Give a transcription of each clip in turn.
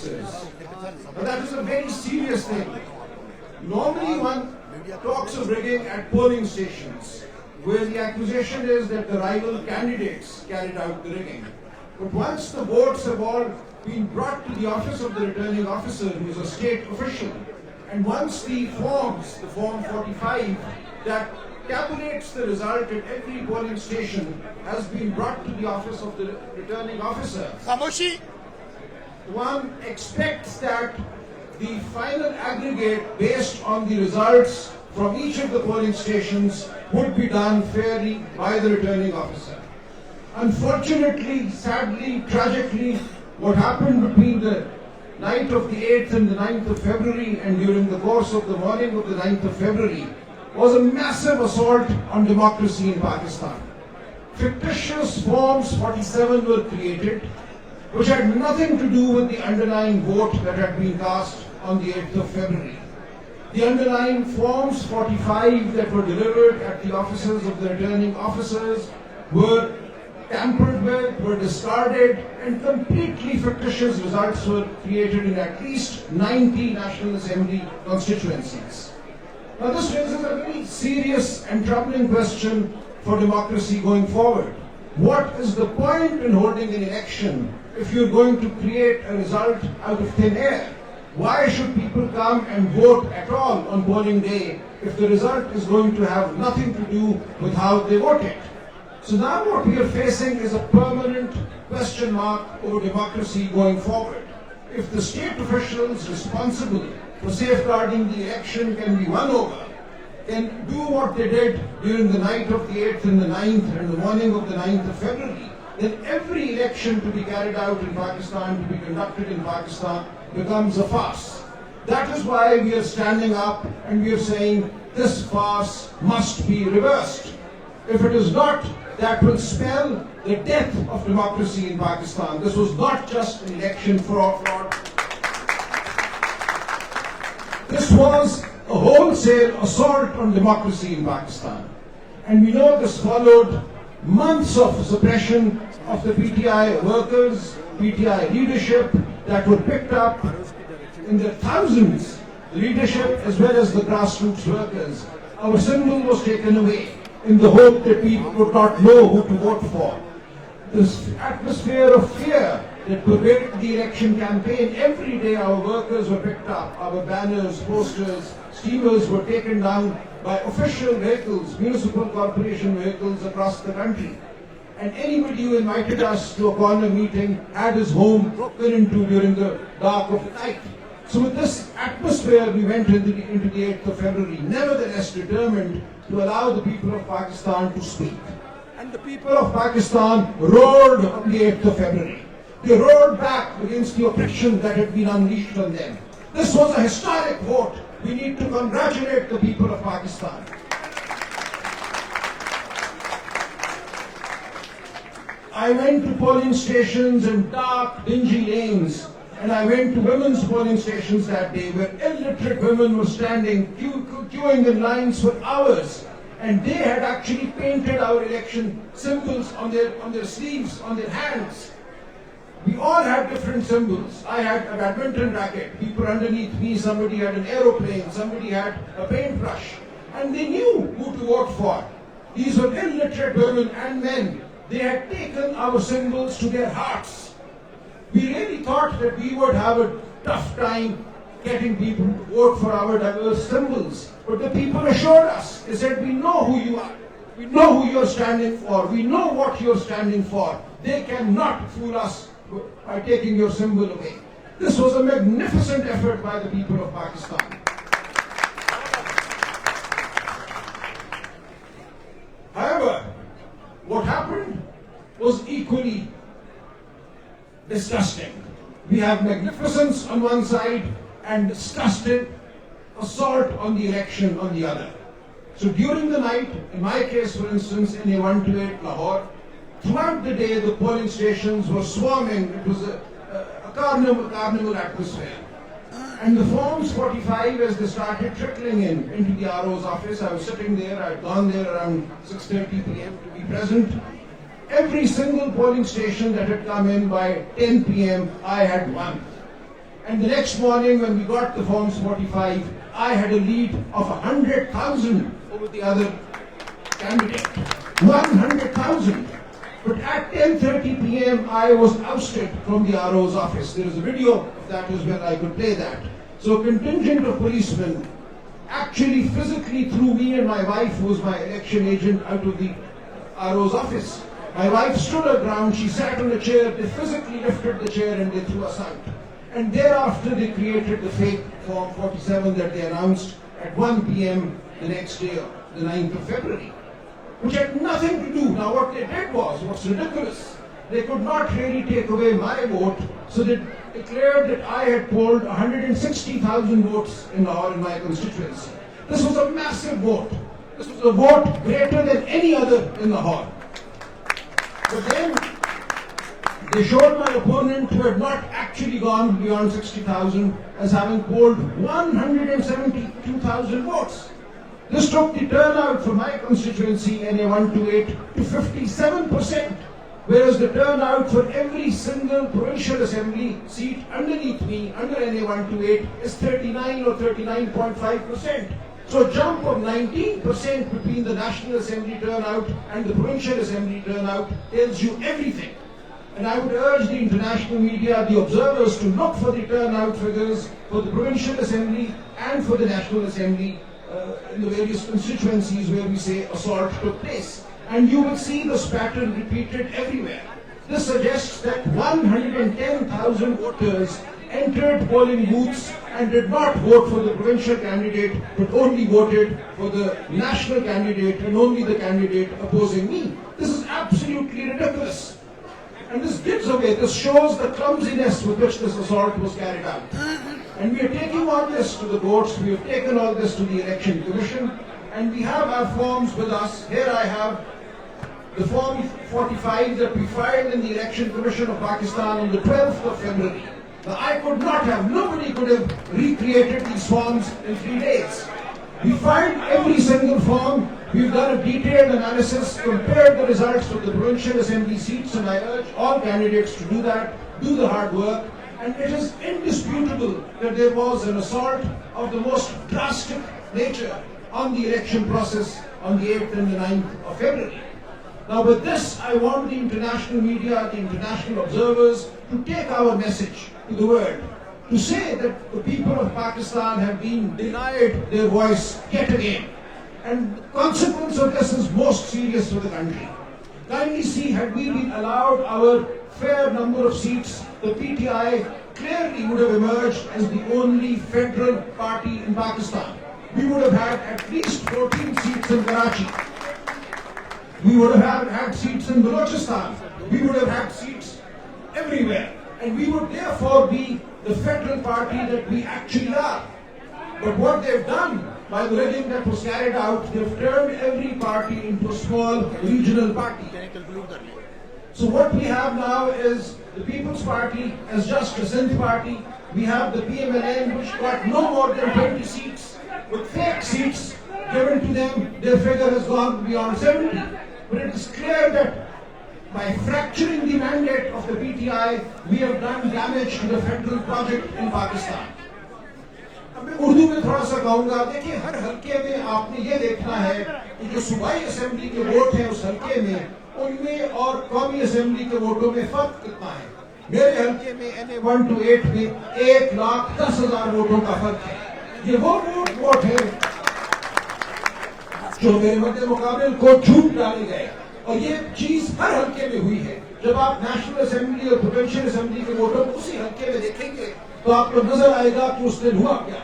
officers. But that is a very serious thing. Normally one talks of rigging at polling stations, where the accusation is that the rival candidates carried out the rigging. But once the votes have all been brought to the office of the returning officer, who is a state official, and once the forms, the Form 45, that tabulates the result at every polling station has been brought to the office of the returning officer, one expects that the final aggregate based on the results from each of the polling stations would be done fairly by the returning officer. Unfortunately, sadly, tragically, what happened between the night of the 8th and the 9th of February and during the course of the morning of the 9th of February was a massive assault on democracy in Pakistan. Fictitious Forms 47 were created, which had nothing to do with the underlying vote that had been cast on the 8th of February. The underlying Forms 45 that were delivered at the offices of the returning officers were tampered with, were discarded, and completely fictitious results were created in at least 90 National Assembly constituencies. Now this raises a very serious and troubling question for democracy going forward. What is the point in holding an election if you're going to create a result out of thin air? Why should people come and vote at all on polling day if the result is going to have nothing to do with how they voted? So now what we are facing is a permanent question mark over democracy going forward. If the state officials responsible for safeguarding the election can be won over, can do what they did during the night of the 8th and the 9th and the morning of the 9th of February, then every election to be carried out in Pakistan, to be conducted in Pakistan, becomes a farce. That is why we are standing up and we are saying this farce must be reversed. If it is not, that will spell the death of democracy in Pakistan. This was not just an election fraud. This was a wholesale assault on democracy in Pakistan. And we know this followed months of suppression of the PTI workers, PTI leadership that were picked up in the thousands, leadership as well as the grassroots workers. Our symbol was taken away in the hope that people would not know who to vote for. This atmosphere of fear that pervaded the election campaign, every day our workers were picked up, our banners, posters, steamers were taken down by official vehicles, municipal corporation vehicles across the country. And anybody who invited us to a corner meeting had his home broken into during the dark of the night. So with this atmosphere, we went into the 8th of February, nevertheless determined to allow the people of Pakistan to speak. And the people of Pakistan roared on the 8th of February. They roared back against the oppression that had been unleashed on them. This was a historic vote. We need to congratulate the people of Pakistan. I went to polling stations in dark, dingy lanes, and I went to women's polling stations that day where illiterate women were standing, queuing in lines for hours, and they had actually painted our election symbols on their sleeves, on their hands. We all had different symbols. I had a badminton racket, people underneath me, somebody had an aeroplane, somebody had a paintbrush, and they knew who to vote for. These were illiterate women and men. They had taken our symbols to their hearts. We really thought that we would have a tough time getting people to vote for our diverse symbols. But the people assured us, they said, we know who you are. We know who you're standing for. We know what you're standing for. They cannot fool us by taking your symbol away. This was a magnificent effort by the people of Pakistan. However, what happened was equally disgusting. We have magnificence on one side and disgusting assault on the election on the other. So during the night, in my case for instance, in A128 Lahore, throughout the day the polling stations were swarming. It was a carnival atmosphere. And the Forms 45, as they started trickling into the RO's office, I was sitting there, I had gone there around 6:30 p.m. to be present. Every single polling station that had come in by 10 p.m., I had won. And the next morning when we got the forms 45, I had a lead of 100,000 over the other candidate. 100,000. But at 10:30 p.m. I was ousted from the RO's office. There is a video of that as well, I could play that. So a contingent of policemen actually physically threw me and my wife, who was my election agent, out of the RO's office. My wife stood her ground, she sat on a chair, they physically lifted the chair and they threw us out. And thereafter they created the fake Form 47 that they announced at 1 p.m. the next day, the 9th of February, which had nothing to do. Now what they did was, what's ridiculous, they could not really take away my vote, so they declared that I had polled 160,000 votes in Lahore in my constituency. This was a massive vote. This was a vote greater than any other in Lahore. But then they showed my opponent, who had not actually gone beyond 60,000, as having polled 172,000 votes. This took the turnout for my constituency, NA 128, to 57%, whereas the turnout for every single provincial assembly seat underneath me, under NA 128, is 39 or 39.5%. So a jump of 19% between the National Assembly turnout and the Provincial Assembly turnout tells you everything. And I would urge the international media, the observers, to look for the turnout figures for the Provincial Assembly and for the National Assembly in the various constituencies where we say assault took place. And you will see this pattern repeated everywhere. This suggests that 110,000 voters entered polling booths and did not vote for the provincial candidate, but only voted for the national candidate and only the candidate opposing me. This is absolutely ridiculous. And this gives away, this shows the clumsiness with which this assault was carried out. And we are taking all this to the courts, we have taken all this to the Election Commission, and we have our forms with us. Here I have the Form 45 that we filed in the Election Commission of Pakistan on the 12th of February. Now, I could not have, nobody could have recreated these forms in 3 days. We filed every single form, we've done a detailed analysis, compared the results of the provincial assembly seats, and I urge all candidates to do that, do the hard work, and it is indisputable that there was an assault of the most drastic nature on the election process on the 8th and the 9th of February. Now with this, I want the international media, the international observers, to take our message to the world, to say that the people of Pakistan have been denied their voice yet again. And the consequence of this is most serious for the country. Kindly see, had we been allowed our fair number of seats, the PTI clearly would have emerged as the only federal party in Pakistan. We would have had at least 14 seats in Karachi. We would have had seats in Balochistan. We would have had seats everywhere. And we would therefore be the federal party that we actually are. But what they've done by the rigging that was carried out, they've turned every party into a small regional party. So what we have now is the People's Party as just a Sindh party. We have the PMLN, which got no more than 20 seats. With fake seats given to them, their figure has gone beyond 70. But it is clear that by fracturing the mandate of the PTI, we have done damage to the federal project in Pakistan. मैं उर्दू में थोड़ा सा कहूँगा, देखिए हर हल्के में आपने ये देखना है कि जो सूबाई असेंबली के वोट हैं उस हल्के में, उनमें और कौमी असेंबली के वोटों में फर्क कितना है। मेरे हल्के में NA 128 में 1,10,000 वोटों का फर्क है। ये वो वोट है जो मेरे मध्य मुकाबले को झूठ डाले गए, और ये चीज हर हल्के में हुई है। जब आप नेशनल असेंबली और प्रोविंशियल असेंबली के वोटों को उसी हल्के में देखेंगे तो आपको नजर आएगा कि उस दिन हुआ क्या।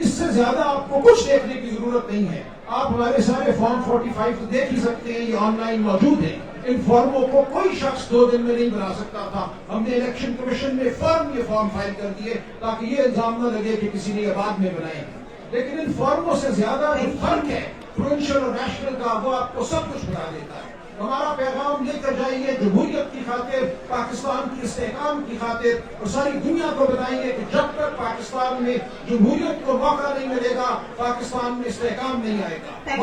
इससे ज्यादा आपको कुछ देखने की जरूरत नहीं है। आप हमारे सारे फॉर्म 45 देख ही सकते हैं, ये ऑनलाइन मौजूद है। इन फॉर्मों को कोई शख्स 2 दिन में नहीं बना सकता था। हमने इलेक्शन कमीशन में फॉर्म ये फॉर्म फाइल कर दिए ताकि ये इल्जाम न लगे कि किसी ने ये बाद में बनाए। लेकिन इन फॉर्मों से ज्यादा जो फर्क है प्रोविंशियल और नेशनल का, वो आपको सब कुछ बता देता है। हमारा पैगाम लेकर जाइए जमहूरियत की खातिर, पाकिस्तान की इस्तेहकाम की खातिर, और सारी दुनिया को बताएंगे कि जब तक पाकिस्तान में जमहूरियत को मौका नहीं मिलेगा, पाकिस्तान में इस्तेहकाम नहीं आएगा। Thank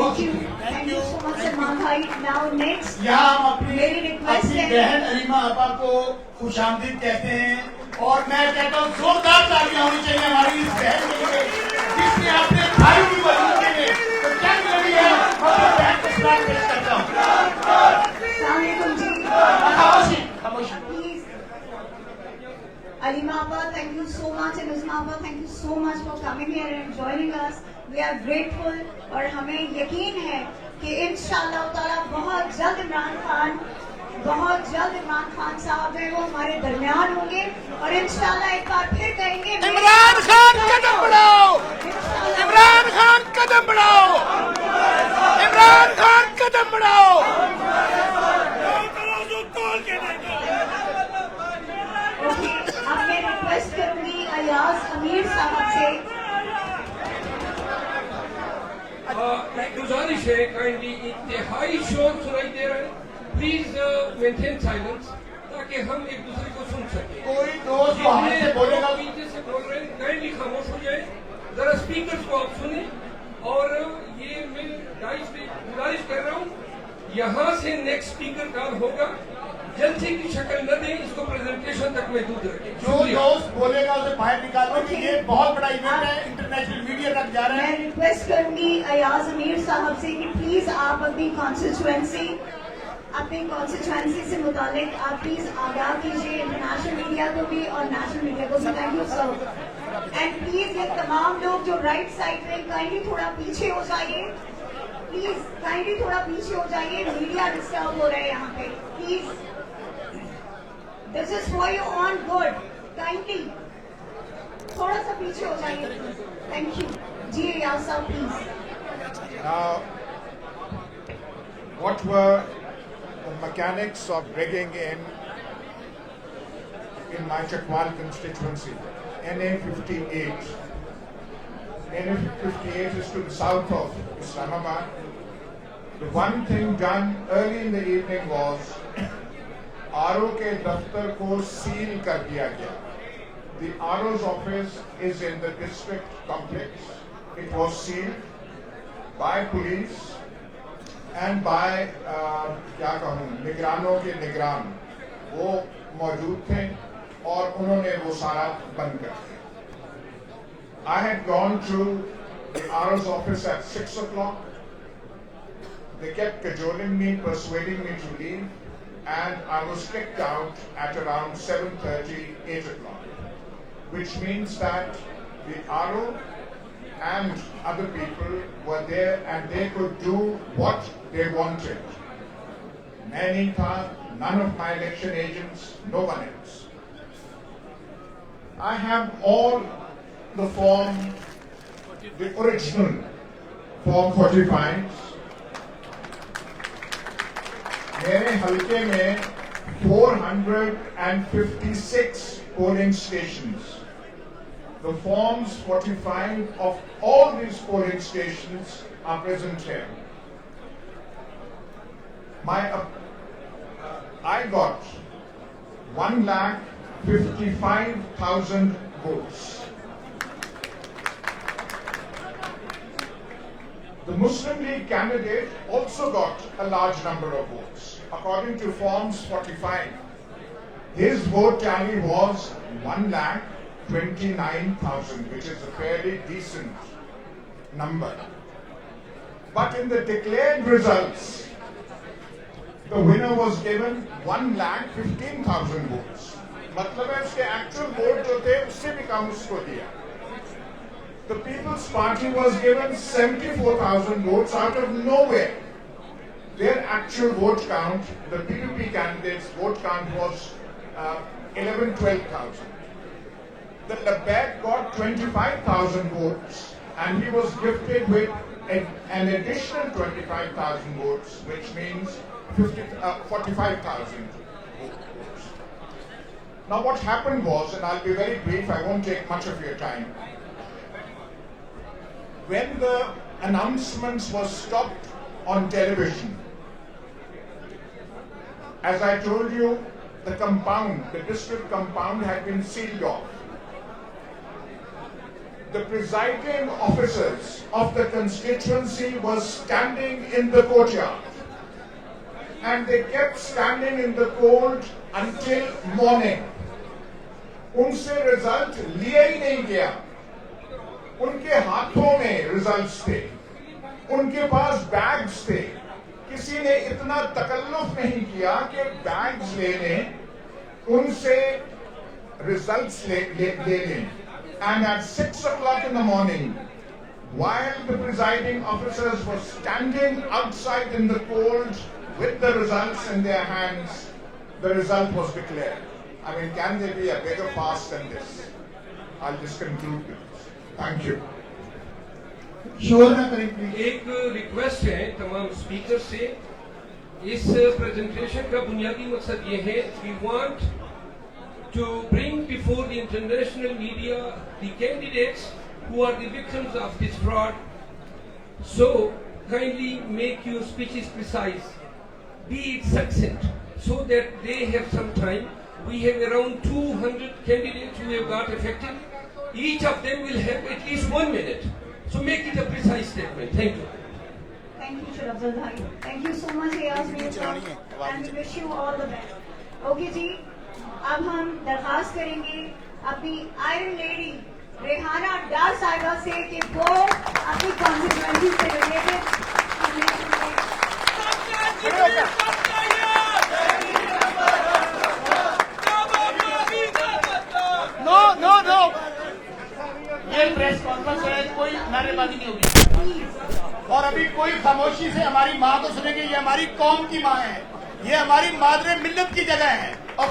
you so much Salman भाई। नाउ नेक्स्ट यहाँ हम अपनी रिक्वेस्ट है बहन रहीमा आपा को खुशामदीद कहते हैं, और मैं कहता हूँ जोरदार तालियां Papa, thank you so much, and Ms. Papa, thank you so much for coming here and joining us. We are grateful, اور ہمیں یقین ہے کہ انشاءاللہ تعالیٰ بہت جلد عمران خان صاحب ہیں وہ ہمارے درمیان ہوں گے, اور انشاءاللہ ایک بار پھر کہیں گے عمران خان قدم بڑھاؤ, عمران خان قدم بڑھاؤ, عمران خان قدم بڑھاؤ. اب میں ریکویسٹ کروں گی ایاز امیر صاحب سے. گزارش ہے, کائنڈلی انتہائی شور سنائی دے رہا ہے, پلیز مینٹین سائلنس تاکہ ہم ایک دوسرے کو سن سکیں. کوئی دوست باہر سے بولے گا, پیچھے سے بول رہے ہیں, کائنڈلی خاموش ہو جائے, ذرا اسپیکرز کو آپ سنیں. اور یہ میں ڈائس پہ گزارش کر رہا ہوں, یہاں سے نیکسٹ اسپیکر کال ہوگا, جلسے کی شکل نہ دیں, اس کو پریزنٹیشن تک محدود رکھیں. جو دوست بولے گا اسے باہر نکالو, کہ یہ بہت بڑا ایونٹ ہے, انٹرنیشنل میڈیا تک جا رہا ہے. میں ریکویسٹ کروں گی ایاز امیر صاحب سے کہ پلیز آپ اپنی کانسٹیچوئنسی سے متعلق آپ پلیز آگاہ کیجیے انٹرنیشنل میڈیا کو بھی اور نیشنل میڈیا کو بھی. Thank you sir. And please یہ تمام لوگ جو رائٹ سائڈ میں کائنڈلی تھوڑا پیچھے ہو جائیے, پلیز کائنڈلی تھوڑا پیچھے ہو جائیے, میڈیا ڈسٹرب ہو رہا ہے یہاں پہ. Please, this is for you on good, kindly تھوڑا سا پیچھے ہو جائیے. Thank you. جی ایاز صاحب please. Now, what were the mechanics of bringing in my Chakwal constituency, NA 58. NA 58 is to the south of Islamabad. The one thing done early in the evening was RO کے دفتر کو cell کر دیا گیا. The RO's office is in the district complex. It was sealed by police and by کیا کہوں, نگرانوں کے نگران وہ موجود تھے اور انہوں نے وہ سارا بند کر دیا. I had gone to the RO's office at 6 o'clock. They kept cajoling me, persuading me to leave, and I was kicked out at around 7:30, 8 o'clock, which means that the RO and other people were there and they could do what they wanted. میں نہیں تھا, none of my election agents, no one else. I have all the form, the original form 45. میرے حلقے میں 456 polling stations. The forms 45 of all these polling stations are present here. I got 1,55,000 votes. The Muslim League candidate also got a large number of votes. According to forms 45, his vote tally was 1,29,000, which is a fairly decent number. But in the declared results, the winner was given 1,15,000 votes. مطلب ہے اس کے actual vote جو تھے اس سے بھی کم اس کو دیا. The People's Party was given 74,000 votes out of nowhere. Their actual vote count, the PUP candidates' vote count was 11,000-12,000. The Labbaik got 25,000 votes and he was gifted with an additional 25,000 votes, which means 45,000 votes. Now what happened was, and I'll be very brief, I won't take much of your time. When the announcements were stopped on television, as I told you, the compound, the district compound had been sealed off. The presiding officers of the constituency were standing in the courtyard. And they kept standing in the cold until morning. ان سے result لیا ہی نہیں گیا. ان کے ہاتھوں میں results تھے, ان کے پاس bags تھے. کسی نے اتنا تکلف نہیں کیا کہ بیگز لے لیں, ان سے results laying. And at 6 o'clock in the morning, while the presiding officers were standing outside in the cold with the results in their hands, the result was declared. I mean, can there be a bigger fast than this? I'll just conclude with this. Thank you. ایک request ہے تمام speaker سے. اس presentation کا بنیادی مقصد یہ ہے we want to bring before the international media the candidates who are the victims of this fraud. So kindly make your speeches precise, be it succinct, so that they have some time. We have around 200 candidates who have got affected. Each of them will have at least 1 minute. So make it a precise statement. Thank you. Thank you, Shurabdul bhai. Thank you so much, and we wish you all the best. Okay جی, اب ہم درخواست کریں گے اپنی iron lady Rehana Dar صاحبہ سے کہ وہ اپنی کانسٹیٹوئنسی سے ریلیٹڈ نو یہ پریس کانفرنس ہے, کوئی نعرے بازی نہیں ہوگی, اور ابھی کوئی خاموشی سے ہماری ماں کو سنیں گے. یہ ہماری قوم کی ماں ہے, یہ ہماری مادر ملت کی جگہ ہے, اور